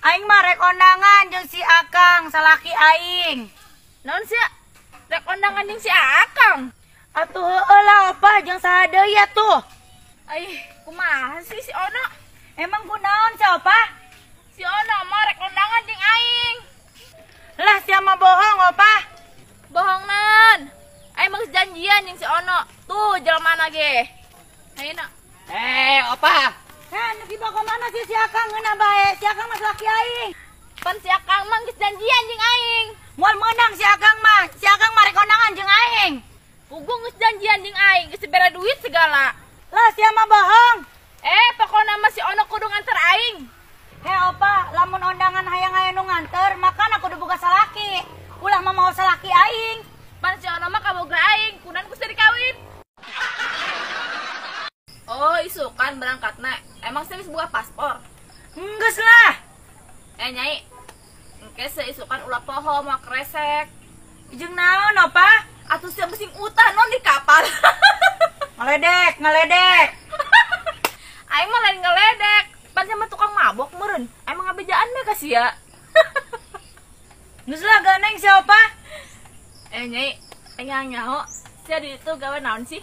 Aing mah rek kondangan jeung si Akang salaki aing. Naon sia? Rek kondangan jeung si Akang. Atuh heueuh lah opah jeung saha deui atuh. Ai, kumaha sih si Ono? Emang kunaon si opah? Si Ono mah rek kondangan jeung aing. Lah sia mah bohong opah. Bohong naon? Aing mah janjian jeung si Ono. Tuh jelmana ge. Ayeuna. Opah. Nu kiba ka mana si Akang ngeuna bae? Si Akang mah salaki aing. Pan si Akang mah geus janjian jeung aing. Moal meunang si Akang mah. Si Akang mah rek kondangan jeung aing. Pugu geus janjian jeung aing, geus dibere duit segala. Lah sia mah bohong. Pokona mah si Ono kudu nganter aing. Opah, lamun undangan hayang aya nu nganter, makana kudu boga salaki. Ulah mah mau salaki aing. Pan si Ono mah kaboga aing, kunan geus dikawin. Oh, isukan berangkatna. Emang saya buka paspor? Geus lah. Nyai, engke seisukan ulah poho mau kresek. Jeung naon opah? Atuh sia musim utah non di kapal. Ngeledek. Aing mah lain ngeledek. Pan sama tukang mabok meureun. Emang ngabejaan mah ka sia. Geus lah ganeng si opah. Nyai, aing nyaho. Sia di ditu gawe naon sih?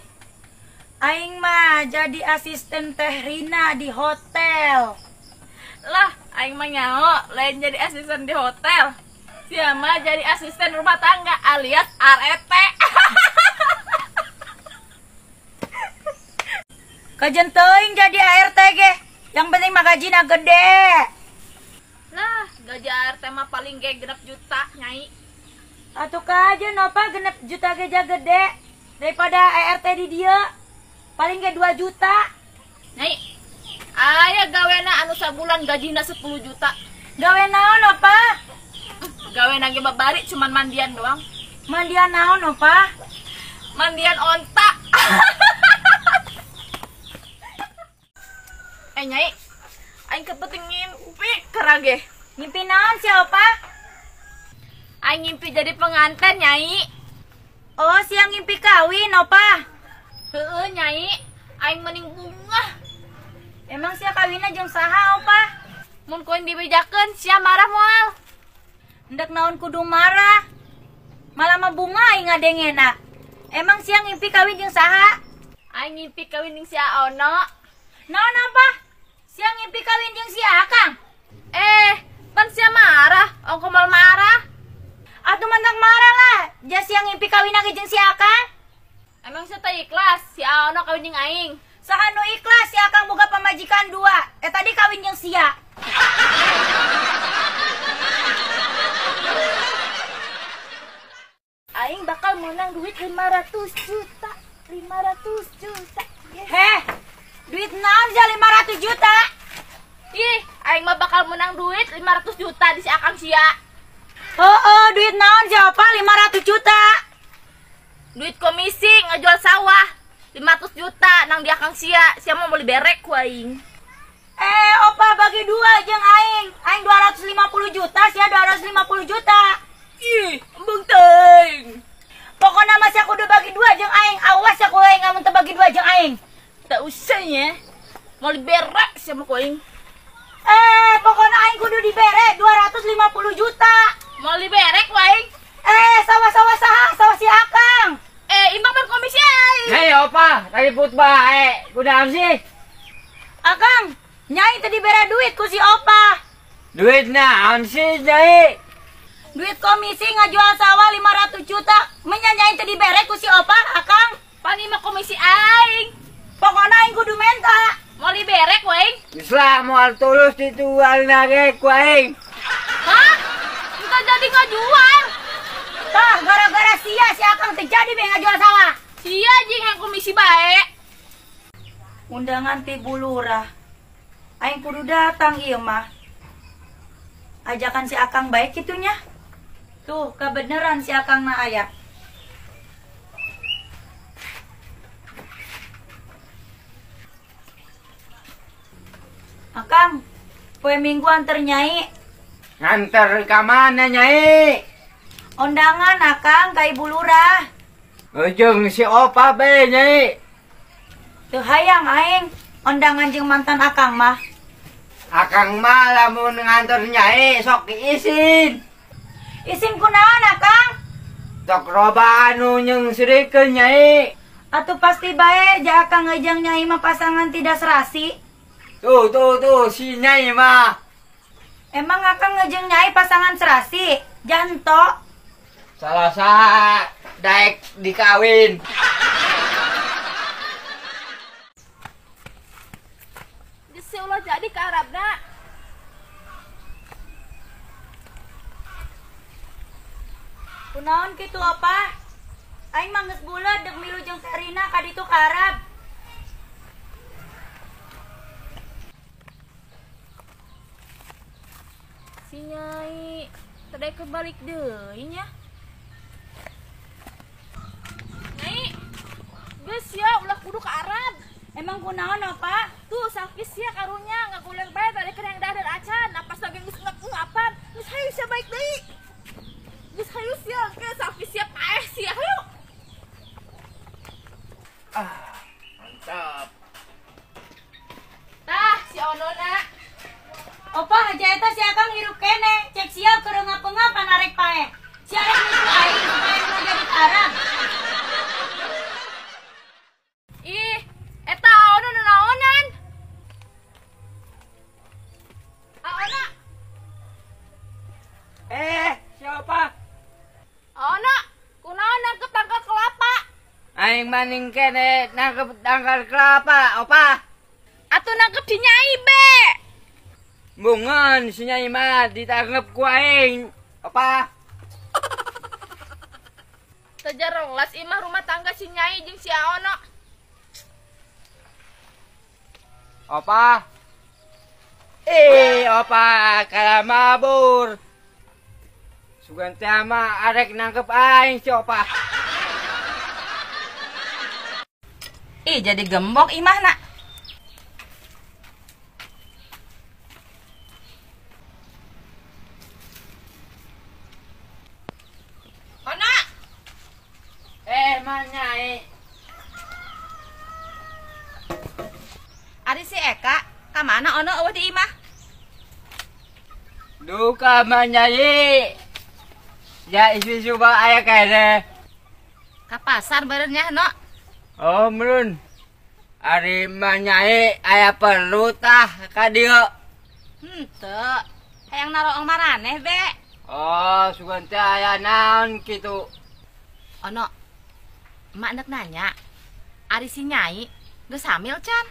Aing mah jadi asisten Teh Rina di hotel. Lah, aing mah nyaho lain jadi asisten di hotel. Sia mah jadi asisten rumah tangga alias RT. Kajen teuing jadi ART ge. Yang penting mah gajina gede. Lah, gaji RT mah paling ge 6 juta, Nyai. Atuh kajen opah 6 juta ge gede daripada ART di dieu. Paling ge 2 juta. Nyai, aya gawena anu sabulan gajina 10 juta. Gawe naon opah? Gawena ge babari cuman mandian doang. Mandian naon opah? Mandian onta. Nyai, aing kepenting ngimpi kerage. Ngimpi naon si opah? Aing ngimpi jadi pengantin, Nyai. Oh, siang ngimpi kawin opah. Heueuh, Nyai, aing mending bungah. Emang sia kawinna jeung saha opah? Mun koin dibejakeun sia marah moal. Hendak naon kudu marah. Malah mah bunga aing ngadengena. Emang sia ngimpi kawin jeung saha? Aing ngimpi kawin jeung sia Ono. Naon opah? Sia ngimpi kawin jeung si Akang. Pan sia marah, ongko mal marah. Atuh mantang marah lah. Jas sia ngimpi kawin lagi jeung si Akang. Emang sia teh ikhlas si Ono kawin jeung aing. Saha nu ikhlas si Akang boga pamajikan 2. Tadi kawin jeung sia. Aing bakal menang duit 500 juta. 500 juta. Duit naon ja 500 juta? Ih, aing mah bakal menang duit 500 juta di si Akang sia. Duit naon ja opah 500 juta? Duit komisi ngejual sawah 500 juta nang di Akang sia. Sia mau beli berek ku aing. Opah bagi 2 jeung aing. Aing 250 juta, sia 250 juta. Ih, embung teuing. Pokona mah sia kudu bagi 2 jeung aing. Awas ya ku aing ngamun teu bagi 2 jeung aing. Tak usah ya. Mau diberek sama koing. Pokoknya aing kudu dibere 250 juta. Mau diberek waing. Sawah-sawah saha? Sawah si Akang. Imbang berkomisi aing. Hei opah, tadi put bae. Kunaon sih? Akang, nyai tadi dibere duit ku si opah. Duit naon sih, Nyai? Duit komisi ngajual sawah 500 juta. Menyanyain tadi dibere ku si opah, Akang. Pani mah komisi aing. Pokoknya aing kudu menta. Mau diberek waing. Islah moal tulus ditual nage ku aing. Hah? Kita jadi ngajual. Tah, gara-gara sia si Akang teh jadi be ngajual sawah. Sia jeung yang komisi bae. Undangan ti bulurah. Aing kudu datang ieu mah. Ajakan si Akang baik kitunya. Tuh, kebeneran si Akang na aya. Akang, poe minggu antar nyai. Nganter ka mana, Nyai? Undangan Akang ka Ibu Lurah. Ujung si opah be, Nyai. Teu hayang aing undangan jeung mantan Akang mah. Akang malah mau ngantor Nyai sok diisin. Isin kunaon Akang? Tok roba anu nyeng sirikeun Nyai. Atuh pasti bae ja Akang ngejang Nyai mah pasangan tidak serasi. Tuh si Nyai mah. Emang Akang ngejang Nyai pasangan serasi? Janto. Salah saha daek dikawin. Geus ulah jadi ka Arabna. Kunaon kitu apa? Aing mah geus bulet dek milu jeung Serina ka ditu ka Arab. Si Nyai tadi kebalik deui nya. Nyai, geus ya ulah kudu ka Arab. Emang kunaon apa? Tuh sakis ya karunya ngaguleg bae tadi keur yang dadar acan. Napas lagi geus ngap-ngapan. Geus hayu sia baik deui. Geus hayu sia ke sakis sia paeh sia hayu. Mantap. Tah si Onona. Opa aja eta si Akang hirup kene. Cek sia keur ngapa-ngapa narek paeh. Si arek nipu aing supaya mau jadi Arab. Ih, eta Ona naonan. Ona, Siapa? Ona, kunaon nangkep tangkal kelapa? Aing maning kene nangkep tangkal kelapa, opa. Atuh nangkep si Nyai be. Bungan si Nyai mah ditangkep ku aing, opa. Tejarelas imah rumah tangga si Nyai jeung si Ono. Opa. Opa, kala mabur. Sugan teh mah arek nangkep aing si opa. Ih jadi gembok imah nak. Ona, Mah Nyai. Ari si Eka, ka mana ono eueuh di imah? Duka mah Nyai. Ya isi coba aya kene. Ka pasar benernya no. Oh, mrun. Ari mah Nyai aya perlu tah ka dieu. Henteu. Hayang naroong maraneh be. Oh, sugan teh aya naon kitu. Ono. Emak nek nanya. Ari si Nyai geus hamil can?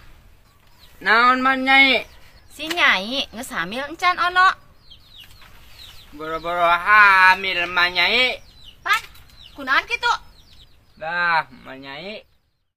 Naon mah Nyai? Si Nyai geus hamil encan ono. Boro-boro hamil mah Nyai. Pan, kunaon kitu? Dah, mah Nyai.